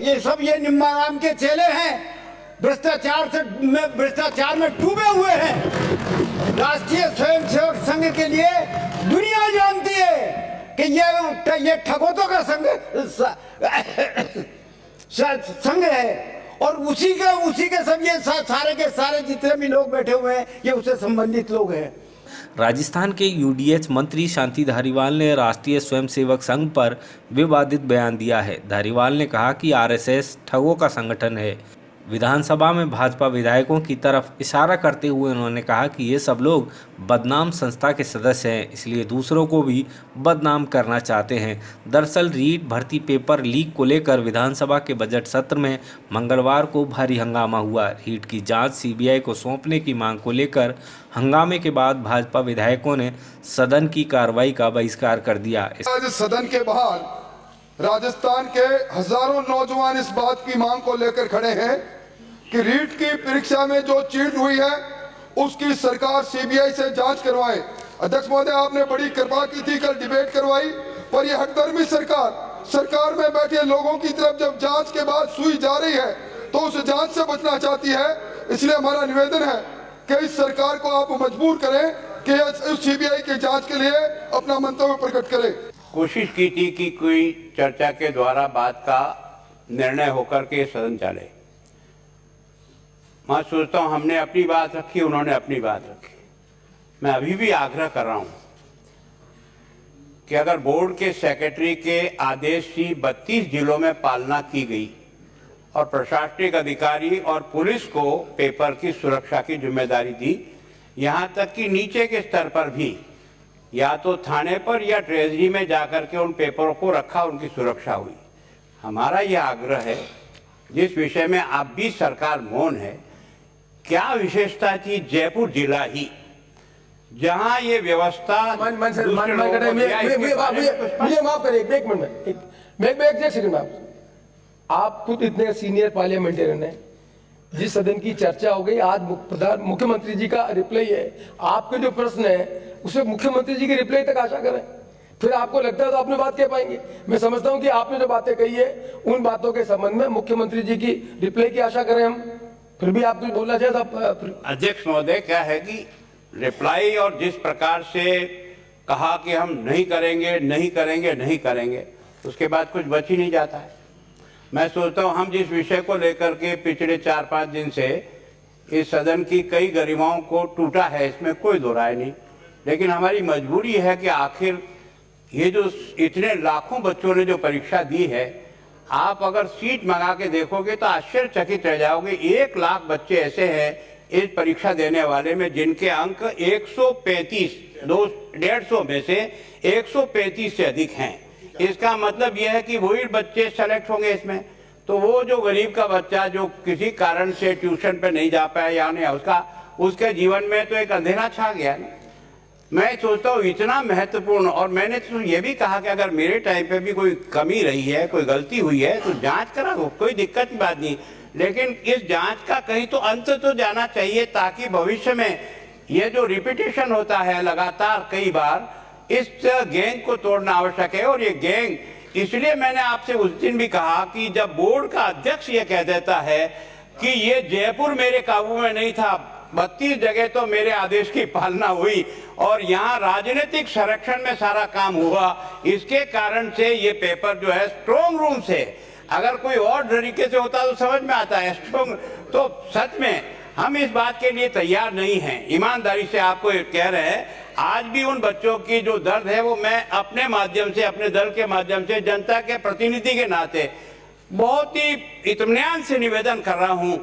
ये सब ये निम्मा राम के चेले हैं, भ्रष्टाचार में डूबे हुए हैं। राष्ट्रीय स्वयंसेवक संघ के लिए दुनिया जानती है कि ये ठगोतों का संघ है, और उसी के सब ये सारे के सारे जितने भी लोग बैठे हुए हैं ये उससे संबंधित लोग हैं। राजस्थान के यूडीएच मंत्री शांति धारीवाल ने राष्ट्रीय स्वयंसेवक संघ पर विवादित बयान दिया है। धारीवाल ने कहा कि आरएसएस ठगों का संगठन है। विधानसभा में भाजपा विधायकों की तरफ इशारा करते हुए उन्होंने कहा कि ये सब लोग बदनाम संस्था के सदस्य हैं, इसलिए दूसरों को भी बदनाम करना चाहते हैं। दरअसल रीट भर्ती पेपर लीक को लेकर विधानसभा के बजट सत्र में मंगलवार को भारी हंगामा हुआ। रीट की जांच सीबीआई को सौंपने की मांग को लेकर हंगामे के बाद भाजपा विधायकों ने सदन की कार्रवाई का बहिष्कार कर दिया। आज सदन के बाहर राजस्थान के हजारों नौजवान इस बात की मांग को लेकर खड़े हैं कि रीट की परीक्षा में जो चीट हुई है उसकी सरकार सीबीआई से जांच करवाए। अध्यक्ष महोदय, आपने बड़ी कृपा की थी, कल डिबेट करवाई, पर यह हकदर्मी सरकार में बैठे लोगों की तरफ जब जांच के बाद सुई जा रही है तो उस जांच से बचना चाहती है। इसलिए हमारा निवेदन है कि इस सरकार को आप मजबूर करें कि सीबीआई की जांच के लिए अपना मंतव्य प्रकट करें। कोशिश की थी कि कोई चर्चा के द्वारा बात का निर्णय होकर के सदन चले। मैं सोचता हूं हमने अपनी बात रखी, उन्होंने अपनी बात रखी। मैं अभी भी आग्रह कर रहा हूं कि अगर बोर्ड के सेक्रेटरी के आदेश की 32 जिलों में पालना की गई और प्रशासनिक अधिकारी और पुलिस को पेपर की सुरक्षा की जिम्मेदारी दी, यहां तक कि नीचे के स्तर पर भी या तो थाने पर या ट्रेजरी में जाकर के उन पेपरों को रखा, उनकी सुरक्षा हुई। हमारा यह आग्रह है, जिस विषय में आप भी सरकार मौन है, क्या विशेषता थी जयपुर जिला ही जहां ये व्यवस्था मुझे माफ करें, एक मिनट, आप खुद इतने सीनियर पार्लियामेंटेरियन हैं, जिस सदन की चर्चा हो गई, आज मुख्यमंत्री जी का रिप्लाई है, आपके जो प्रश्न है उसे मुख्यमंत्री जी की रिप्लाई तक आशा करें, फिर आपको लगता है तो अपनी बात कह पाएंगे। मैं समझता हूं कि आपने जो बातें कही है उन बातों के संबंध में मुख्यमंत्री जी की रिप्लाई की आशा करें हम, फिर भी आप कुछ बोलना चाहे तो। अध्यक्ष महोदय, क्या है कि रिप्लाई और जिस प्रकार से कहा कि हम नहीं करेंगे, उसके बाद कुछ बच ही नहीं जाता है। मैं सोचता हूं हम जिस विषय को लेकर के पिछले 4-5 दिन से इस सदन की कई गरिमाओं को टूटा है, इसमें कोई दो राय नहीं, लेकिन हमारी मजबूरी है कि आखिर ये जो इतने लाखों बच्चों ने जो परीक्षा दी है, आप अगर सीट मंगा के देखोगे तो आश्चर्यचकित रह जाओगे। 1 लाख बच्चे ऐसे हैं इस परीक्षा देने वाले में जिनके अंक 135, 150 में से 135 से अधिक हैं। इसका मतलब यह है कि वही बच्चे सेलेक्ट होंगे इसमें। तो वो जो गरीब का बच्चा जो किसी कारण से ट्यूशन पे नहीं जा पाया या नहीं, उसके जीवन में तो एक अंधेरा छा गया ना। मैं सोचता हूँ इतना महत्वपूर्ण, और मैंने तो ये भी कहा कि अगर मेरे टाइम पे भी कोई कमी रही है, कोई गलती हुई है तो जांच करा दो, कोई दिक्कत की बात नहीं, लेकिन इस जांच का कहीं तो अंत तो जाना चाहिए, ताकि भविष्य में ये जो रिपीटेशन होता है लगातार कई बार, इस गैंग को तोड़ना आवश्यक है। और ये गैंग, इसलिए मैंने आपसे उस दिन भी कहा कि जब बोर्ड का अध्यक्ष ये कह देता है कि ये जयपुर मेरे काबू में नहीं था, 32 जगह तो मेरे आदेश की पालना हुई और यहाँ राजनीतिक संरक्षण में सारा काम हुआ, इसके कारण से ये पेपर जो है स्ट्रॉन्ग रूम से, अगर कोई और तरीके से होता तो समझ में आता है स्ट्रॉन्ग, तो सच में हम इस बात के लिए तैयार नहीं हैं। ईमानदारी से आपको कह रहे हैं, आज भी उन बच्चों की जो दर्द है वो मैं अपने माध्यम से, अपने दल के माध्यम से, जनता के प्रतिनिधि के नाते बहुत ही इत्मीनान से निवेदन कर रहा हूं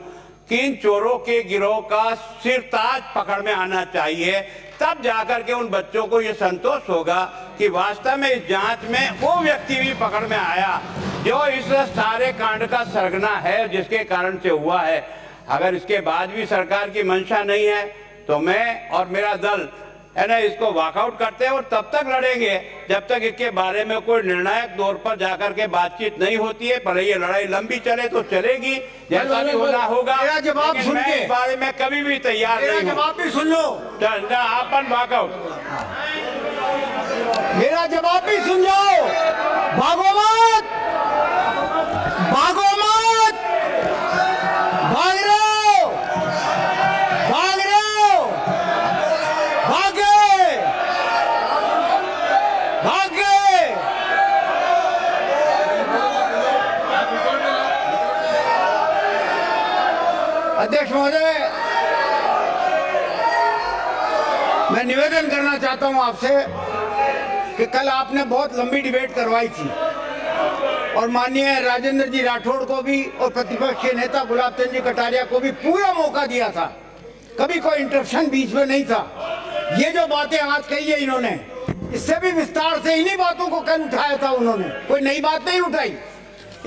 कि इन चोरों के गिरोह का सिरताज पकड़ में आना चाहिए। तब जाकर के उन बच्चों को ये संतोष होगा कि वास्तव में इस जांच में वो व्यक्ति भी पकड़ में आया जो इस सारे कांड का सरगना है, जिसके कारण से हुआ है। अगर इसके बाद भी सरकार की मंशा नहीं है तो मैं और मेरा दल है ना इसको वॉकआउट करते हैं और तब तक लड़ेंगे जब तक इसके बारे में कोई निर्णायक तौर पर जाकर के बातचीत नहीं होती है। भले ये लड़ाई लंबी चले तो चलेगी, जैसा भी होना होगा, लेकिन मैं इस बारे में कभी भी तैयार नहीं हूं। जवाब भी सुन लो, अपन वॉकआउट, मेरा जवाब भी सुन जाओ, भागो मत, भागो मत। अध्यक्ष महोदय, मैं निवेदन करना चाहता हूं आपसे कि कल आपने बहुत लंबी डिबेट करवाई थी और माननीय राजेंद्र जी राठौड़ को भी और प्रतिपक्ष के नेता गुलाब चंद जी कटारिया को भी पूरा मौका दिया था, कभी कोई इंटरप्शन बीच में नहीं था। ये जो बातें आज कही है इन्होंने, इससे भी विस्तार से इन्हीं बातों को कल उठाया था उन्होंने, कोई नई बात नहीं उठाई।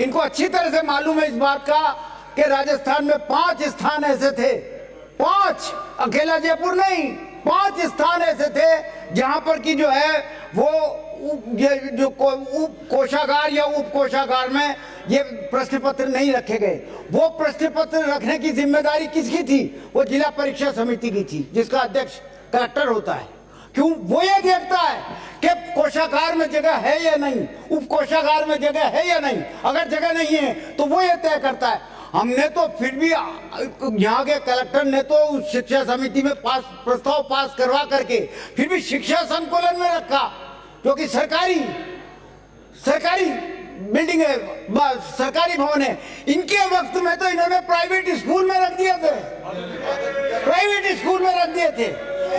इनको अच्छी तरह से मालूम है इस बात का कि राजस्थान में 5 स्थान ऐसे थे, 5, अकेला जयपुर नहीं, 5 स्थान ऐसे थे जहां पर की जो है वो ये जो उप कोषागार या उप कोषागार में ये प्रश्न पत्र नहीं रखे गए। वो प्रश्न पत्र रखने की जिम्मेदारी किसकी थी? वो जिला परीक्षा समिति की थी, जिसका अध्यक्ष कलेक्टर होता है। क्यों? वो ये देखता है कि कोषागार में जगह है या नहीं, उप कोषागार में जगह है या नहीं। अगर जगह नहीं है तो वो ये तय करता है। हमने तो फिर भी यहाँ के कलेक्टर ने तो उस शिक्षा समिति में प्रस्ताव पास करवा करके फिर भी शिक्षा संकुलन में रखा, जो कि सरकारी बिल्डिंग है, सरकारी भवन है। इनके वक्त में तो इन्होंने प्राइवेट स्कूल में रख दिए थे, प्राइवेट स्कूल में रख दिए थे।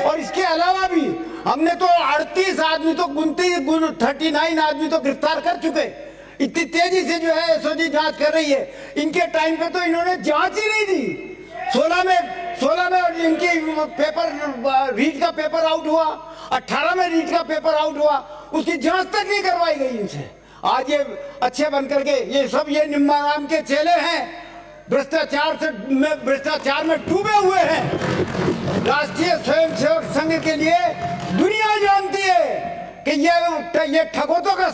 और इसके अलावा भी हमने तो 38 आदमी तो 39 आदमी तो गिरफ्तार कर चुके। इतनी तेजी से जो है एसओजी जांच कर रही है। इनके टाइम पे तो इन्होंने जांच ही नहीं दी। 16 में इनकी पेपर रीट का पेपर आउट हुआ, 18 में रीट का पेपर आउट हुआ, उसकी जांच तक नहीं करवाई गई इनसे। आज ये अच्छे बनकर के ये सब ये निम्बाराम के चेले हैं, भ्रष्टाचार में डूबे हुए हैं। राष्ट्रीय स्वयंसेवक संघ के लिए दुनिया जानती है कि ये ठगोतों का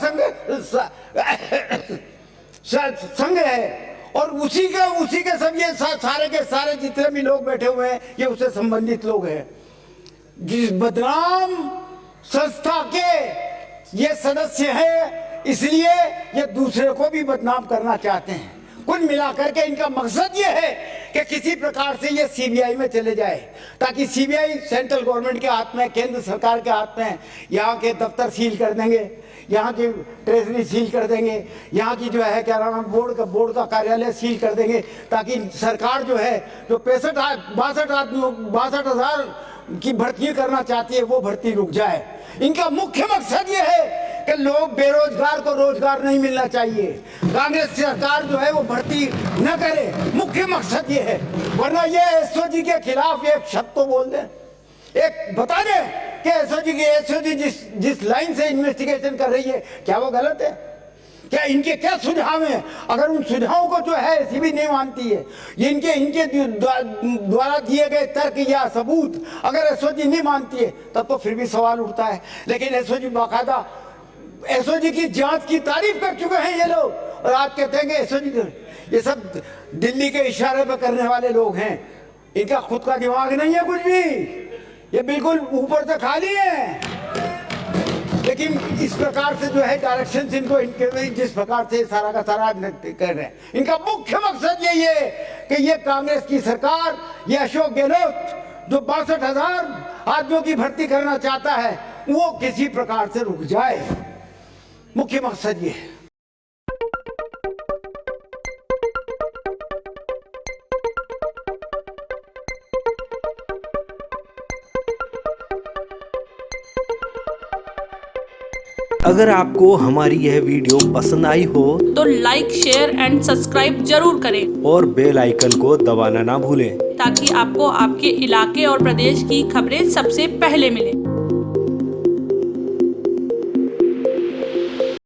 संघ है और उसी के सब ये सारे के सारे जितने भी लोग बैठे हुए हैं ये उससे संबंधित लोग हैं। जिस बदनाम संस्था के ये सदस्य हैं, इसलिए ये दूसरे को भी बदनाम करना चाहते हैं। कुल मिलाकर के इनका मकसद ये है कि किसी प्रकार से ये सीबीआई में चले जाए, ताकि सीबीआई सेंट्रल गवर्नमेंट के हाथ में, केंद्र सरकार के हाथ में, यहाँ के दफ्तर सील कर देंगे, यहाँ की ट्रेजरी सील कर देंगे, यहाँ की जो है क्या नाम है बोर्ड का कार्यालय सील कर देंगे, ताकि सरकार जो है जो 62,000 की भर्ती करना चाहती है वो भर्ती रुक जाए। इनका मुख्य मकसद ये है कि लोग बेरोजगार को रोजगार नहीं मिलना चाहिए, कांग्रेस सरकार जो है वो भर्ती न करे, मुख्य मकसद ये है। वरना ये एसओजी के खिलाफ एक शब्द तो बोल दें, एक बता दें कि एसओजी जिस लाइन से इन्वेस्टिगेशन कर रही है क्या वो गलत है? क्या इनके क्या सुझाव हैं? अगर उन सुझावों को जो है एसईबी नहीं मानती है, ये इनके द्वारा दिए गए तर्क या सबूत अगर एसओजी नहीं मानती है, तब तो फिर भी सवाल उठता है। लेकिन एसओजी बाकायदा एसओजी की जांच की तारीफ कर चुके हैं ये लोग, और आप कहते हैं कि एसओजी ये सब दिल्ली के इशारे पर करने वाले लोग हैं। इनका खुद का दिमाग नहीं है कुछ भी, ये बिल्कुल ऊपर से खाली है। लेकिन इस प्रकार से जो है डायरेक्शन इनको इनके जिस प्रकार से सारा का सारा कर रहे हैं, इनका मुख्य मकसद यही है कि ये कांग्रेस की सरकार, ये अशोक गहलोत जो 62,000 आदमियों की भर्ती करना चाहता है वो किसी प्रकार से रुक जाए, मुख्य मकसद ये है। अगर आपको हमारी यह वीडियो पसंद आई हो तो लाइक, शेयर एंड सब्सक्राइब जरूर करें और बेल आइकन को दबाना ना भूलें, ताकि आपको आपके इलाके और प्रदेश की खबरें सबसे पहले मिलें।